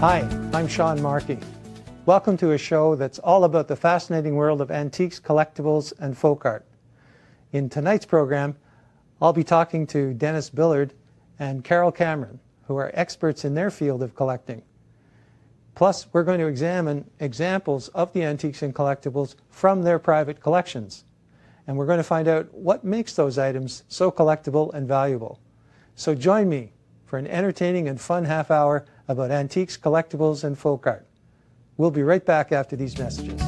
Hi, I'm Sean Markey. Welcome to a show that's all about the fascinating world of antiques, collectibles, and folk art. In tonight's program, I'll be talking to Dennis Billard and Carol Cameron, who are experts in their field of collecting. Plus, we're going to examine examples of the antiques and collectibles from their private collections. And we're going to find out what makes those items so collectible and valuable. So join me for an entertaining and fun half hour about antiques, collectibles, and folk art. We'll be right back after these messages.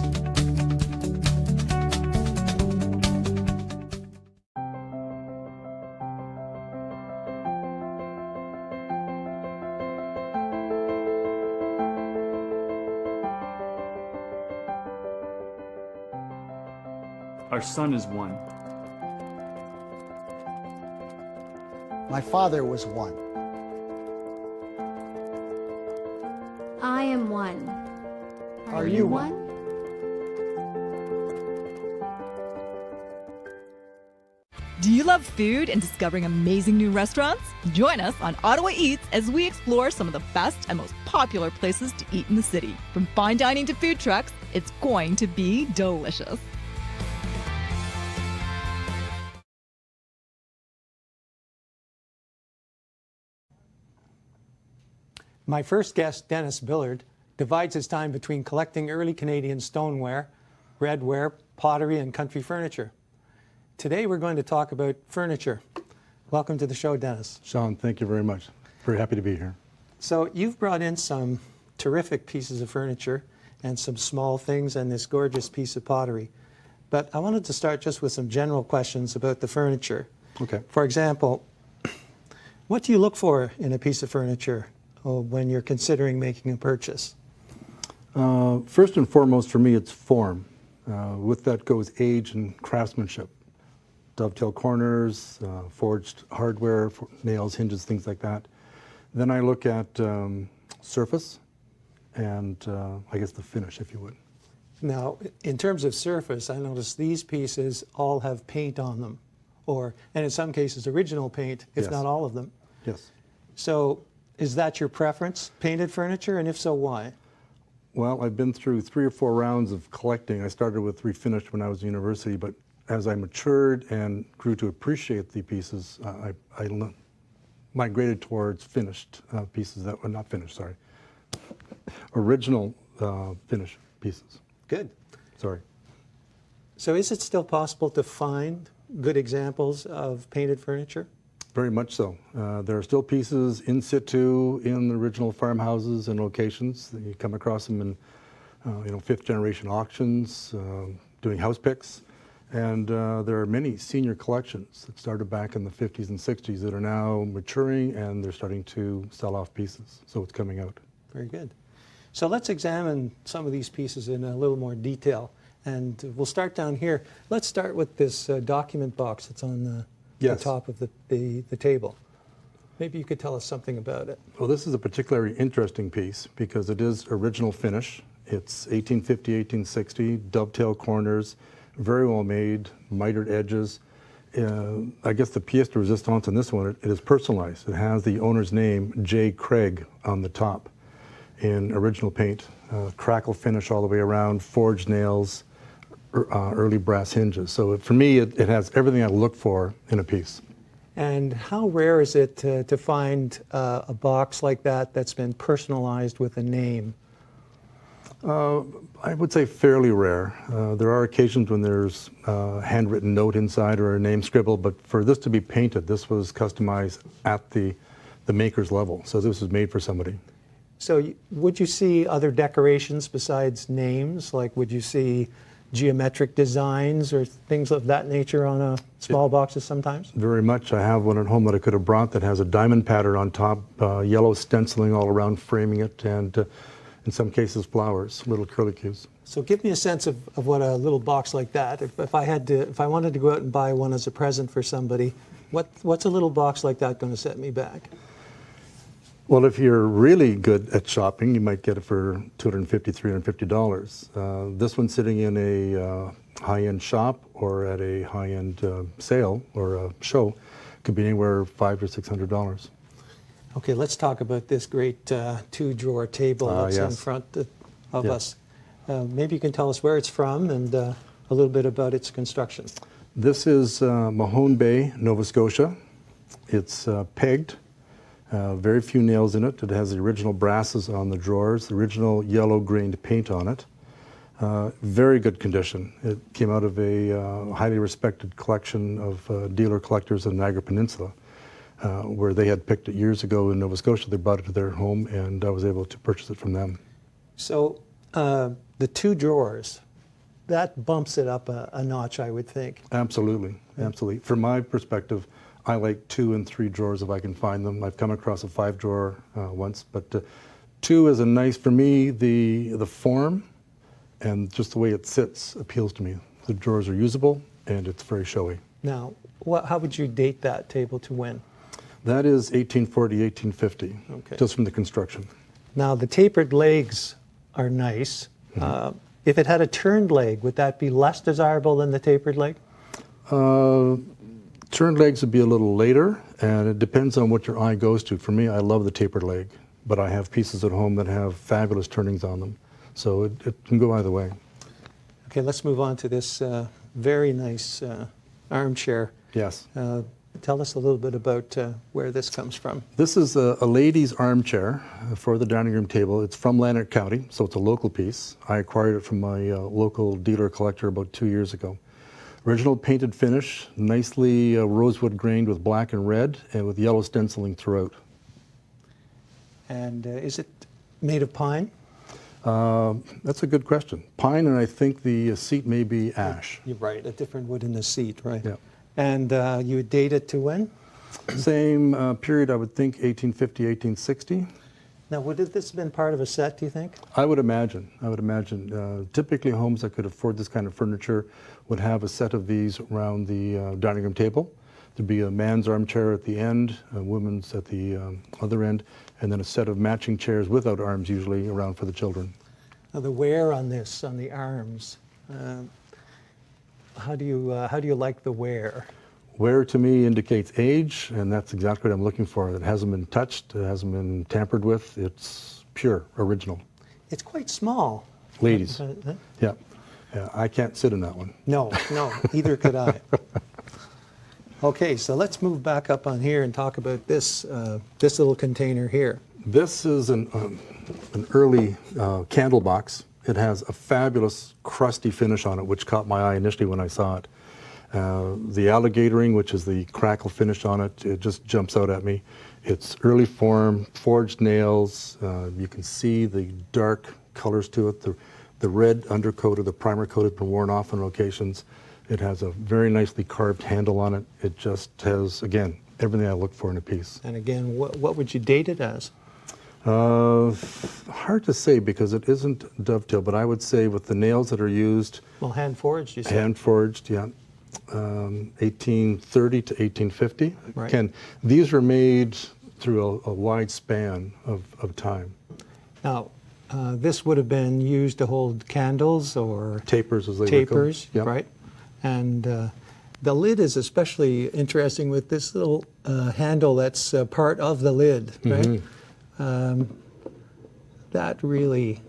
Our son is one. My father was one. I am one. Are you one? Do you love food and discovering amazing new restaurants? Join us on Ottawa Eats as we explore some of the best and most popular places to eat in the city. From fine dining to food trucks, it's going to be delicious. My first guest, Dennis Billard, divides his time between collecting early Canadian stoneware, redware, pottery, and country furniture. Today we're going to talk about furniture. Welcome to the show, Dennis. Sean, thank you very much. Very happy to be here. So you've brought in some terrific pieces of furniture and some small things and this gorgeous piece of pottery. But I wanted to start just with some general questions about the furniture. Okay. For example, what do you look for in a piece of furniture when you're considering making a purchase? First and foremost for me, it's form. With that goes age and craftsmanship. Dovetail corners, forged hardware, nails, hinges, things like that. Then I look at surface and I guess the finish, if you would. Now, in terms of surface, I notice these pieces all have paint on them, and in some cases original paint, if Yes. not all of them. Yes. So is that your preference, painted furniture, and if so, why? Well, I've been through 3 or 4 rounds of collecting. I started with refinished when I was in university, but as I matured and grew to appreciate the pieces, I migrated towards finished pieces that were not finished, sorry. Original finished pieces. Good. Sorry. So is it still possible to find good examples of painted furniture? Very much so. There are still pieces in situ in the original farmhouses and locations. You come across them in, fifth generation auctions, doing house picks. And there are many senior collections that started back in the 50s and 60s that are now maturing and they're starting to sell off pieces. So it's coming out. Very good. So let's examine some of these pieces in a little more detail. And we'll start down here. Let's start with this document box that's on the Yes. top of the table. Maybe you could tell us something about it. Well, this is a particularly interesting piece because it is original finish. It's 1850, 1860, dovetail corners, very well made, mitered edges. I guess the pièce de résistance on this one, it is personalized. It has the owner's name, J. Craig, on the top in original paint, crackle finish all the way around, forged nails, early brass hinges. So for me, it has everything I look for in a piece. And how rare is it to find a box like that that's been personalized with a name? I would say fairly rare. There are occasions when there's a handwritten note inside or a name scribbled, but for this to be painted, this was customized at the maker's level. So this was made for somebody. So would you see other decorations besides names? Like would you see geometric designs or things of that nature on small boxes sometimes? Very much. I have one at home that I could have brought that has a diamond pattern on top, yellow stenciling all around framing it, and in some cases flowers, little curlicues. So give me a sense of what a little box like that, if I wanted to go out and buy one as a present for somebody, what's a little box like that going to set me back? Well, if you're really good at shopping, you might get it for $250, $350. This one's sitting in a high-end shop or at a high-end sale or a show could be anywhere $500 to $600. Okay, let's talk about this great two-drawer table that's in Yes. front of Yes. us. Maybe you can tell us where it's from and a little bit about its construction. This is Mahone Bay, Nova Scotia. It's pegged, very few nails in it. It has the original brasses on the drawers, the original yellow grained paint on it. Very good condition. It came out of a highly respected collection of dealer collectors in the Niagara Peninsula, where they had picked it years ago in Nova Scotia. They brought it to their home, and I was able to purchase it from them. So the two drawers, that bumps it up a notch, I would think. Absolutely, absolutely. From my perspective, I like 2 and 3 drawers if I can find them. I've come across a 5-drawer once, but 2 is a nice, for me, the form and just the way it sits appeals to me. The drawers are usable and it's very showy. Now, how would you date that table to when? That is 1840, 1850, Okay. just from the construction. Now, the tapered legs are nice. If it had a turned leg, would that be less desirable than the tapered leg? Turned legs would be a little later, and it depends on what your eye goes to. For me, I love the tapered leg, but I have pieces at home that have fabulous turnings on them. So it can go either way. Okay, let's move on to this very nice armchair. Yes. Tell us a little bit about where this comes from. This is a lady's armchair for the dining room table. It's from Lanark County, so it's a local piece. I acquired it from my local dealer collector about 2 years ago. Original painted finish, nicely rosewood grained with black and red, and with yellow stenciling throughout. And is it made of pine? That's a good question. Pine, and I think the seat may be ash. You're right, a different wood in the seat, right? Yeah. And you would date it to when? Same period, I would think 1850, 1860. Now, would this have been part of a set, do you think? I would imagine. Typically, homes that could afford this kind of furniture would have a set of these around the dining room table. There'd be a man's armchair at the end, a woman's at the other end, and then a set of matching chairs without arms, usually around for the children. Now, the wear on this, on the arms, how do you like the wear? Wear to me indicates age, and that's exactly what I'm looking for. It hasn't been touched, it hasn't been tampered with. It's pure, original. It's quite small. Ladies, yeah. I can't sit in that one. No, either could I. Okay, so let's move back up on here and talk about this this little container here. This is an early candle box. It has a fabulous crusty finish on it, which caught my eye initially when I saw it. The alligatoring, which is the crackle finish on it, it just jumps out at me. It's early form, forged nails. You can see the dark colors to it. The red undercoat or the primer coat has been worn off on locations. It has a very nicely carved handle on it. It just has, again, everything I look for in a piece. And again, what would you date it as? Hard to say because it isn't dovetail, but I would say with the nails that are used, Well, hand forged, you said. hand forged, yeah, 1830 to 1850. Right. Again, these were made through a wide span of time. Now, this would have been used to hold candles or Tapers, as they tapers, were called. Yep. right? And the lid is especially interesting with this little handle that's part of the lid, right? That really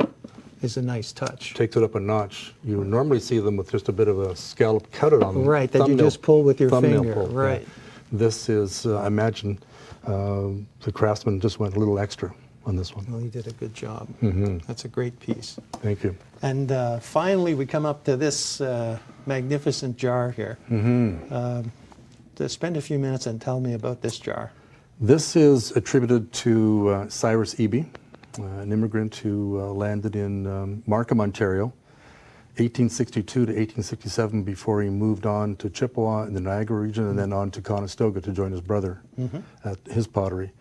is a nice touch. Takes it up a notch. You normally see them with just a bit of a scallop cut it on them. Right, that you just pull with your finger, pull, yeah. right. This is, I imagine, the craftsman just went a little extra on this one. Well, you did a good job. That's a great piece. Thank you. And finally, we come up to this magnificent jar here. To spend a few minutes and tell me about this jar. This is attributed to Cyrus Eby, an immigrant who landed in Markham, Ontario, 1862 to 1867 before he moved on to Chippewa in the Niagara region and then on to Conestoga to join his brother at his pottery.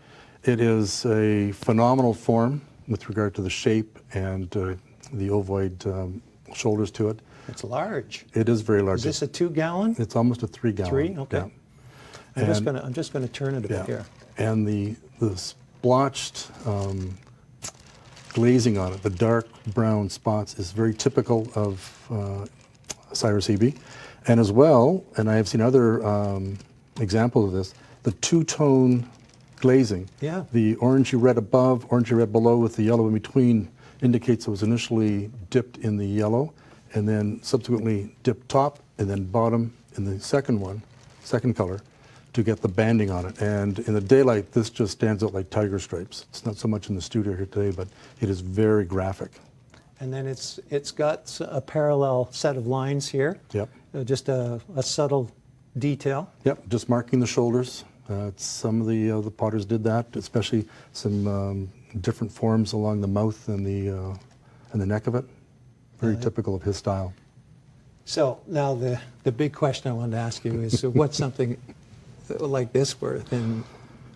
It is a phenomenal form with regard to the shape and the ovoid shoulders to it. It's large. It is very large. Is this a 2-gallon? It's almost a 3-gallon. 3? Okay. Yeah. I'm just gonna turn it a bit here. And the splotched glazing on it, the dark brown spots, is very typical of Cyrus Eby. And as well, and I have seen other examples of this, the two-tone glazing. Yeah. The orangey red above, orangey red below with the yellow in between indicates it was initially dipped in the yellow and then subsequently dipped top and then bottom in the second color to get the banding on it. And in the daylight, this just stands out like tiger stripes. It's not so much in the studio here today, but it is very graphic. And then it's got a parallel set of lines here. Yep. Just a subtle detail. Yep, just marking the shoulders. Some of the potters did that, especially some different forms along the mouth and the neck of it. Very typical of his style. So now the big question I wanted to ask you is, what's something like this worth? And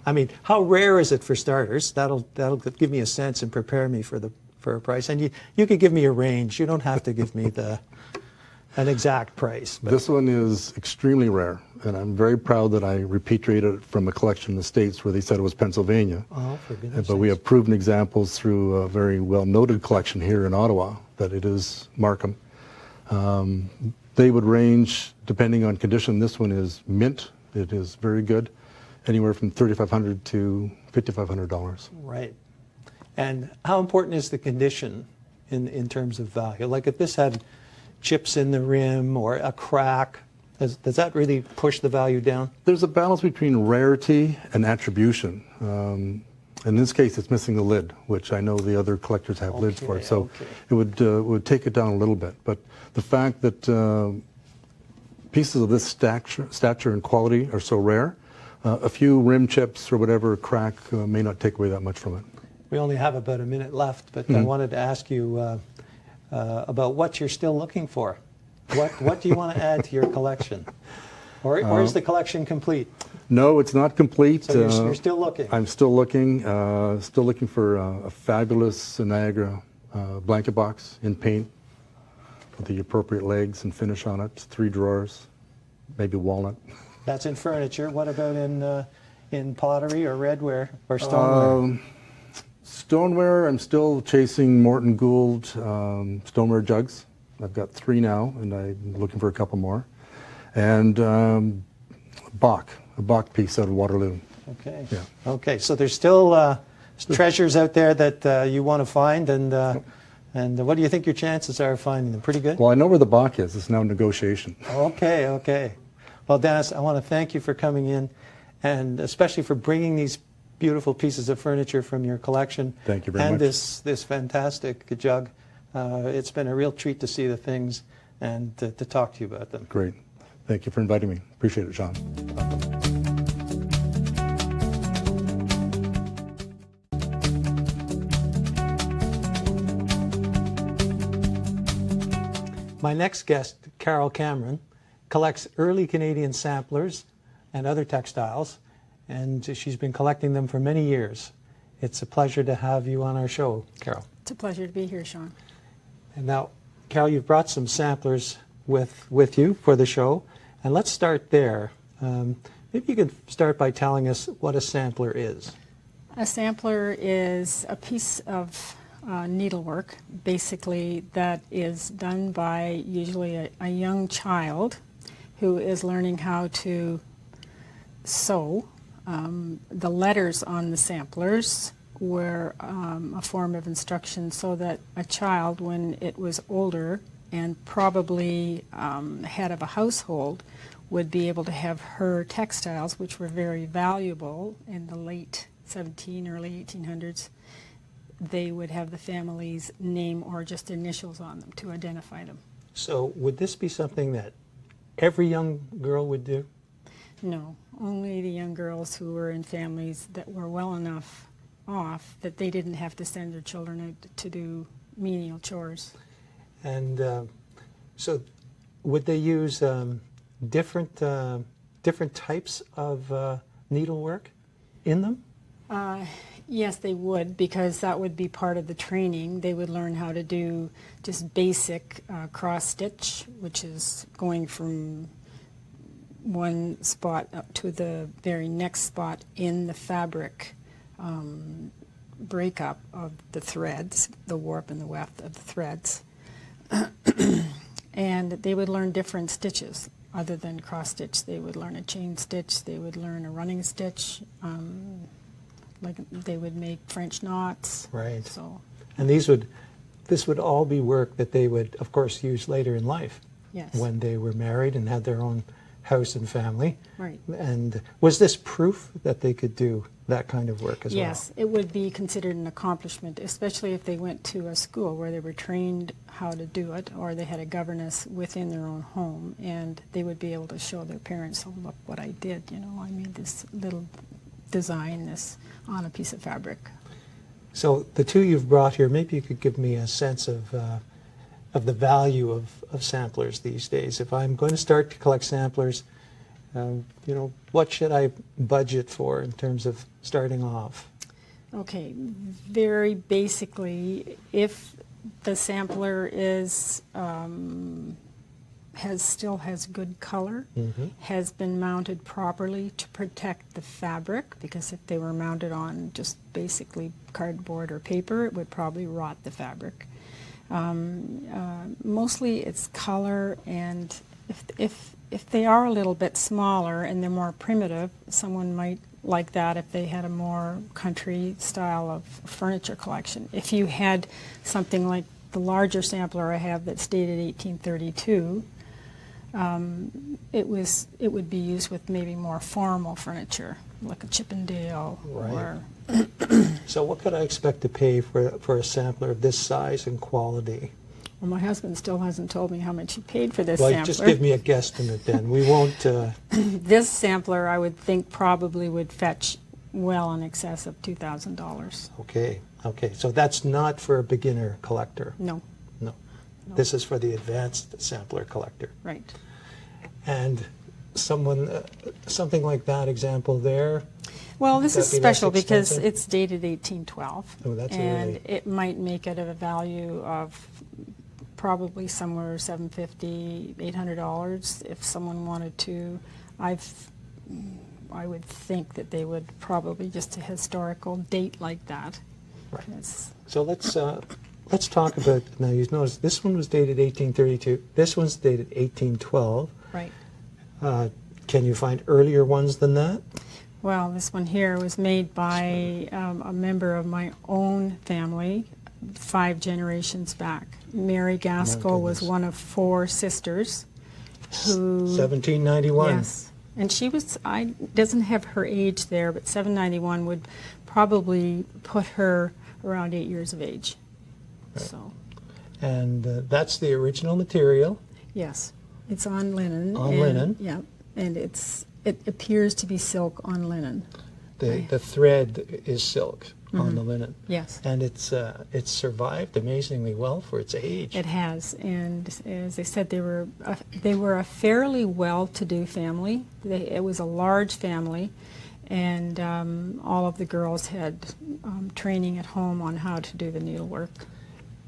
I mean, how rare is it for starters? That'll give me a sense and prepare me for a price. And you could give me a range. You don't have to give me an exact price. But. This one is extremely rare, and I'm very proud that I repatriated it from a collection in the States where they said it was Pennsylvania. Oh, for goodness But we sakes. have proven examples through a very well-noted collection here in Ottawa that it is Markham. They would range, depending on condition. This one is mint. It is very good, anywhere from $3,500 to $5,500. Right. And how important is the condition in terms of value? Like if this had chips in the rim or a crack, does that really push the value down? There's a balance between rarity and attribution. In this case, it's missing the lid, which I know the other collectors have lids for. So it would take it down a little bit. But the fact that pieces of this stature and quality are so rare, a few rim chips or whatever crack may not take away that much from it. We only have about a minute left, but I wanted to ask you about what you're still looking for. What do you want to add to your collection? Or is the collection complete? No, it's not complete. So you're still looking? I'm still looking for a fabulous Niagara blanket box in paint with the appropriate legs and finish on it, 3 drawers, maybe walnut. That's in furniture. What about in pottery or redware or stoneware? Stoneware, I'm still chasing Morton Gould stoneware jugs. I've got 3 now, and I'm looking for a couple more. And a Bach piece out of Waterloo. Okay. Yeah. Okay, so there's still treasures out there that you want to find, and what do you think your chances are of finding them? Pretty good? Well, I know where the Bach is. It's now negotiation. Okay. Well, Dennis, I want to thank you for coming in, and especially for bringing these beautiful pieces of furniture from your collection. Thank you very much. And this fantastic jug. It's been a real treat to see the things and to talk to you about them. Great. Thank you for inviting me. Appreciate it, Sean. My next guest, Carol Cameron, collects early Canadian samplers and other textiles, and she's been collecting them for many years. It's a pleasure to have you on our show, Carol. It's a pleasure to be here, Sean. And now, Carol, you've brought some samplers with you for the show, and let's start there. Maybe you could start by telling us what a sampler is. A sampler is a piece of needlework, basically, that is done by usually a young child who is learning how to sew. The letters on the samplers were a form of instruction so that a child, when it was older and probably head of a household, would be able to have her textiles, which were very valuable in the late early 1800s. They would have the family's name or just initials on them to identify them. So would this be something that every young girl would do? No, only the young girls who were in families that were well enough off that they didn't have to send their children out to do menial chores. And so would they use different types of needlework in them? Yes, they would, because that would be part of the training. They would learn how to do just basic cross stitch, which is going from one spot up to the very next spot in the fabric breakup of the threads, the warp and the weft of the threads. And they would learn different stitches other than cross stitch. They would learn a chain stitch, they would learn a running stitch. Like they would make French knots. Right. So, And this would all be work that they would, of course, use later in life. yes. When they were married and had their own house and family. Right. And was this proof that they could do that kind of work as Yes, it would be considered an accomplishment, especially if they went to a school where they were trained how to do it, or they had a governess within their own home, and they would be able to show their parents, oh, look what I did, you know, I made this little design this on a piece of fabric. well? So the two you've brought here, maybe you could give me a sense of the value of samplers these days. If I'm going to start to collect samplers, you know, what should I budget for in terms of starting off? Okay, very basically, if the sampler is still has good color, has been mounted properly to protect the fabric, because if they were mounted on just basically cardboard or paper, it would probably rot the fabric. Mostly it's color, and if they are a little bit smaller and they're more primitive, someone might like that if they had a more country style of furniture collection. If you had something like the larger sampler I have that's dated 1832, it would be used with maybe more formal furniture, like a Chippendale. Right. Or So what could I expect to pay for a sampler of this size and quality? well, my husband still hasn't told me how much he paid for this Well, sampler. just give me a guesstimate then. We won't, This sampler, I would think, probably would fetch well in excess of $2,000. okay. So that's not for a beginner collector. No, No. This is for the advanced sampler collector. right. And something like that example there, Well, this Would is that be less special because expensive? it's dated 1812. Oh, that's and really- it might make it of a value of probably somewhere $750, $800 if someone wanted to. I would think that they would probably just a historical date like that. Right. It's- so let's talk about, now you notice this one was dated 1832, this one's dated 1812. right. Can you find earlier ones than that? Well, this one here was made by a member of my own family 5 generations back. Mary Gaskell was goodness. one of 4 sisters who... 1791. Yes. And she was, doesn't have her age there, but 791 would probably put her around 8 years of age. So, And that's the original material. yes, it's on linen. On and- linen. Yeah, and it appears to be silk on linen. The thread is silk on the linen. Yes. And it's survived amazingly well for its age. It has, and as I said, they were a fairly well-to-do family. It was a large family, and all of the girls had training at home on how to do the needlework.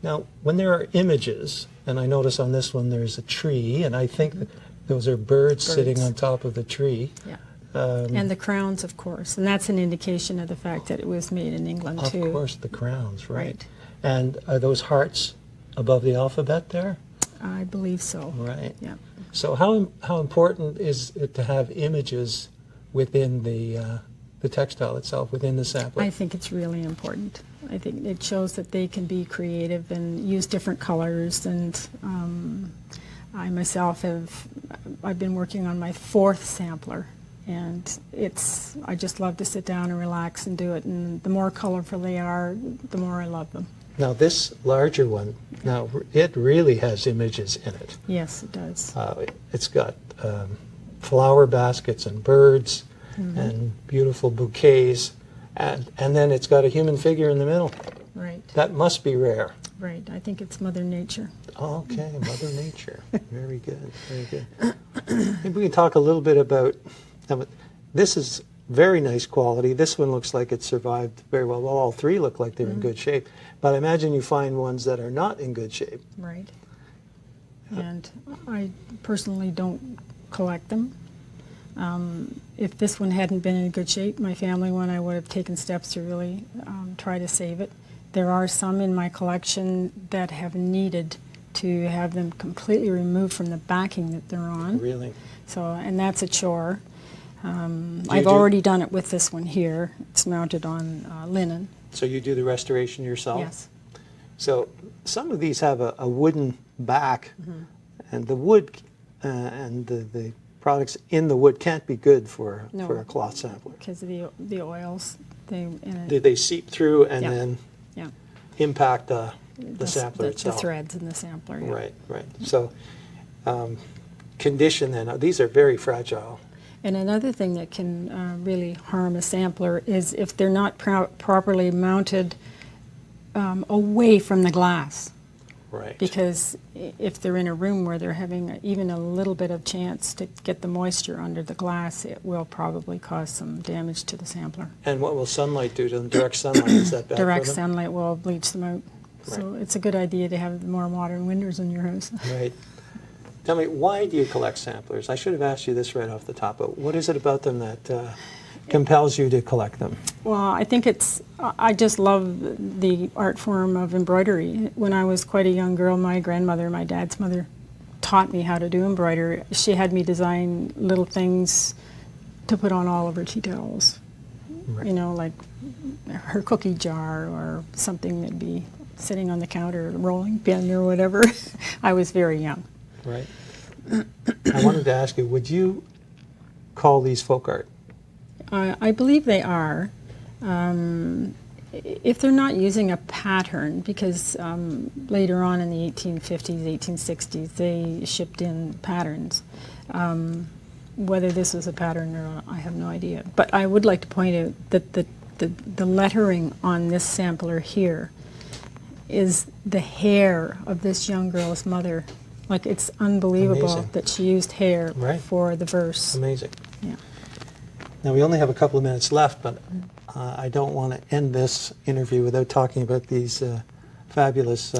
Now, when there are images, and I notice on this one there's a tree, and I think that those are birds sitting on top of the tree. Yeah. And the crowns, of course, and that's an indication of the fact that it was made in England Of too. course, the crowns, right? Right. And are those hearts above the alphabet there? I believe so. Right. Yeah. So how important is it to have images within the textile itself, within the sampler? I think it's really important. I think it shows that they can be creative and use different colors. And I myself I've been working on my 4th sampler, and I just love to sit down and relax and do it. And the more colorful they are, the more I love them. Now this larger one, now it really has images in it. Yes, it does. It's got flower baskets and birds and beautiful bouquets, and then it's got a human figure in the middle. Right, That must be rare. right. I think it's Mother Nature. Okay, Mother Nature. Very good, very good. Maybe we can talk a little bit about, this is very nice quality. This one looks like it survived very well. Well, all 3 look like they're in good shape. But I imagine you find ones that are not in good shape. Right. And I personally don't collect them. If this one hadn't been in good shape, my family one, I would have taken steps to really try to save it. There are some in my collection that have needed to have them completely removed from the backing that they're on. Really? So, and that's a chore. I've do- already done it with this one here. It's mounted on linen. So you do the restoration yourself? Yes. So some of these have a wooden back, and the wood and the products in the wood can't be good for a cloth sampler. Because of the oils. They seep through and Yeah. then Yeah. impact the sampler the itself. threads in the sampler. Yeah. Right, right. So condition then, these are very fragile. And another thing that can really harm a sampler is if they're not properly mounted away from the glass. Right. Because if they're in a room where they're having even a little bit of chance to get the moisture under the glass, it will probably cause some damage to the sampler. And what will sunlight do to them? Direct sunlight, is that bad Direct for them? sunlight will bleach them out. So it's a good idea to have more modern windows in your house. Right. Tell me, why do you collect samplers? I should have asked you this right off the top, but what is it about them that compels you to collect them? Well, I think I just love the art form of embroidery. When I was quite a young girl, my grandmother, my dad's mother, taught me how to do embroidery. She had me design little things to put on all of her tea towels. Right. You know, like her cookie jar or something that'd be sitting on the counter, a rolling pin or whatever. I was very young. Right. I wanted to ask you, would you call these folk art? I believe they are. If they're not using a pattern, because later on in the 1850s, 1860s, they shipped in patterns. Whether this was a pattern or not, I have no idea. But I would like to point out that the lettering on this sampler here is the hair of this young girl's mother. Like, it's unbelievable Amazing. that she used hair Right. for the verse. Amazing. Yeah. Now, we only have a couple of minutes left, but I don't want to end this interview without talking about these fabulous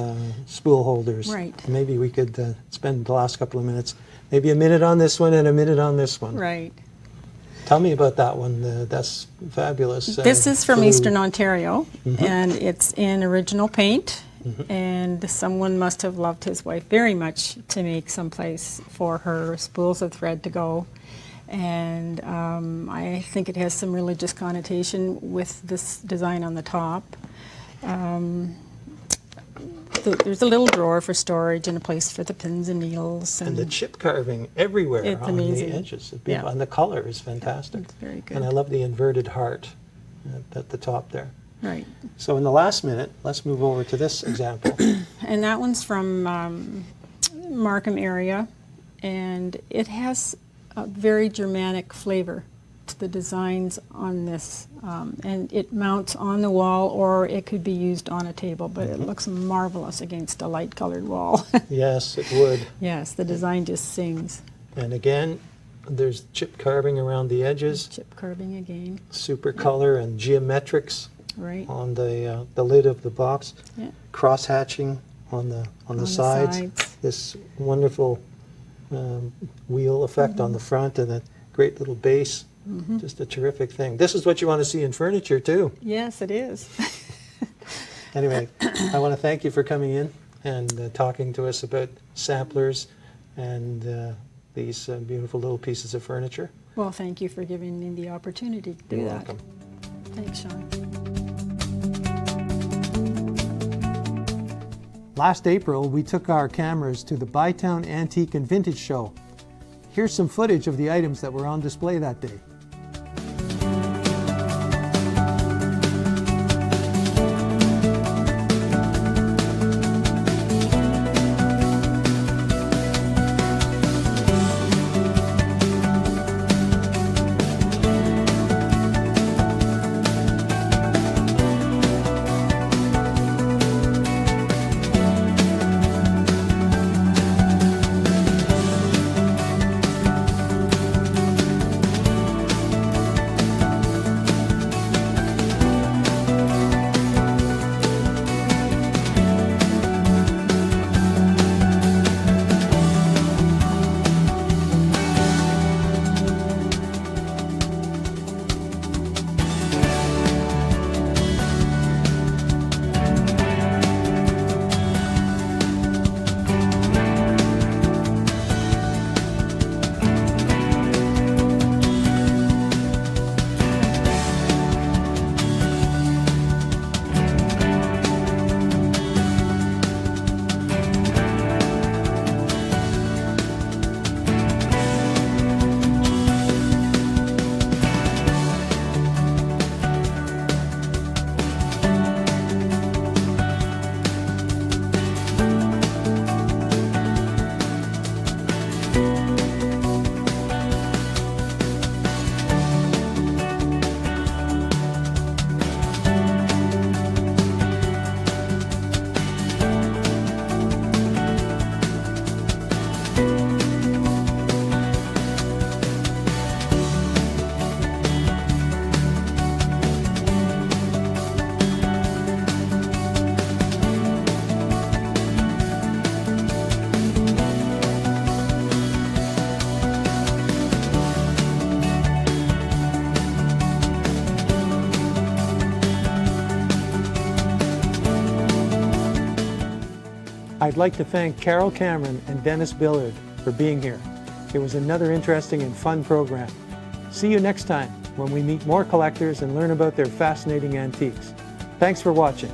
spool holders. Right. Maybe we could spend the last couple of minutes, maybe a minute on this one and a minute on this one. Right. Tell me about that one. That's fabulous. This is from blue. Eastern Ontario, and it's in original paint. And someone must have loved his wife very much to make some place for her spools of thread to go. And I think it has some religious connotation with this design on the top. There's a little drawer for storage and a place for the pins and needles. And the chip carving everywhere It's on amazing. the edges. Yeah. And the color is fantastic. It's very good. And I love the inverted heart at the top there. Right. So in the last minute, let's move over to this example. And that one's from Markham area, and it has a very Germanic flavor to the designs on this. And it mounts on the wall, or it could be used on a table, but it looks marvelous against a light-colored wall. Yes, it would. Yes, the design just sings. And again, there's chip carving around the edges, Chip carving again, super color and geometrics right? on the lid of the box, Yeah. cross hatching on the sides. This wonderful wheel effect on the front, and a great little base. Just a terrific thing. This is what you want to see in furniture too. Yes, it is. Anyway, I want to thank you for coming in and talking to us about samplers and these beautiful little pieces of furniture. Well, thank you for giving me the opportunity to do You're that. welcome. Thanks, Sean. Last April, we took our cameras to the Bytown Antique and Vintage Show. Here's some footage of the items that were on display that day. I'd like to thank Carol Cameron and Dennis Billard for being here. It was another interesting and fun program. See you next time when we meet more collectors and learn about their fascinating antiques. Thanks for watching.